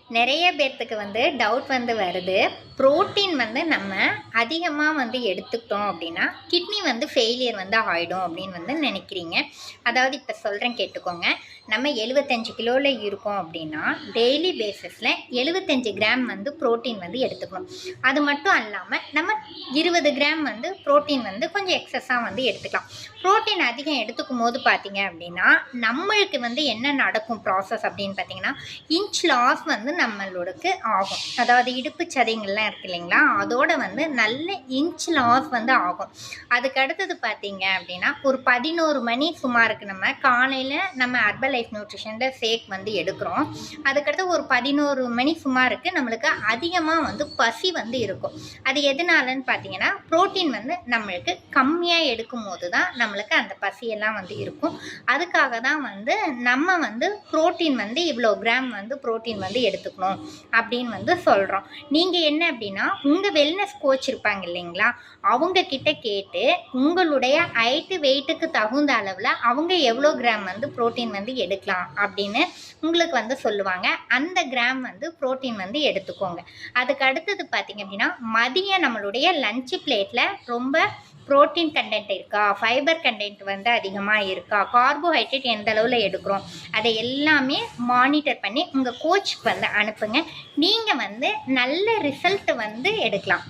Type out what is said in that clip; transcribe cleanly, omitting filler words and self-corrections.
நிறைய பேர்த்துக்கு டவுட் வருது. புரோட்டீன் நம்ம அதிகமாக எடுத்துக்கிட்டோம் அப்படின்னா கிட்னி ஃபெயிலியர் ஆகிடும் அப்படின்னு நினைக்கிறீங்க. அதாவது இப்போ சொல்கிறேன் கேட்டுக்கோங்க. நம்ம 75 கிலோவில் இருக்கோம் அப்படின்னா டெய்லி பேசிஸில் 75 கிராம் புரோட்டீன் எடுத்துக்கணும். அது மட்டும் இல்லாமல் நம்ம 20 கிராம் புரோட்டீன் கொஞ்சம் எக்ஸஸாக எடுத்துக்கலாம். புரோட்டீன் அதிகம் எடுத்துக்கும் போது பார்த்தீங்க அப்படின்னா நம்மளுக்கு என்ன நடக்கும் ப்ராசஸ் அப்படின்னு பார்த்தீங்கன்னா இன்ச் லாஸ் நம்மளுக்கு ஆகும். அதாவது இடுப்பு சதைங்கள்லாம் இருக்கு இல்லைங்களா, அதோட நல்ல இன்ச் லாஸ் ஆகும். அதுக்கு அடுத்தது பார்த்தீங்க அப்படின்னா ஒரு 11 மணி சுமாருக்கு நம்ம காலையில் நம்ம ஹெர்பல் லைஃப் நியூட்ரிஷனில் ஷேக் எடுக்கிறோம். அதுக்கடுத்து ஒரு 11 மணி சுமாருக்கு நம்மளுக்கு அதிகமாக பசி இருக்கும். அது எதனாலன்னு பார்த்தீங்கன்னா புரோட்டீன் நம்மளுக்கு கம்மியாக எடுக்கும் போது தான் நம்மளுக்கு அந்த பசியெல்லாம் இருக்கும். அதுக்காக தான் நம்ம புரோட்டீன் இவ்வளோ கிராம் புரோட்டீன் எடுத்துக்கணும் அப்படின்னு சொல்கிறோம். நீங்கள் என்ன அப்படின்னா உங்கள் வெல்னஸ் கோச் இருப்பாங்க இல்லைங்களா, அவங்க கிட்ட கேட்டு உங்களுடைய ஹைட்டு வெயிட்டுக்கு தகுந்த அளவில் அவங்க எவ்வளோ கிராம் புரோட்டீன் எடுக்கலாம் அப்படின்னு உங்களுக்கு சொல்லுவாங்க. அந்த கிராம் புரோட்டீன் எடுத்துக்கோங்க. அதுக்கு அடுத்தது பார்த்தீங்க அப்படின்னா மதியம் நம்மளுடைய லஞ்சு பிளேட்டில் ரொம்ப புரோட்டீன் கண்டென்ட் இருக்கா, ஃபைபர் கண்டென்ட் அதிகமாக இருக்கா, கார்போஹைட்ரேட் எந்த அளவில் எடுக்கிறோம், அதை எல்லாமே மானிட்டர் பண்ணி உங்கள் கோச்சுக்கு அனுப்புங்க. நீங்கள் நல்ல ரிசல்ட் எடுக்கலாம்.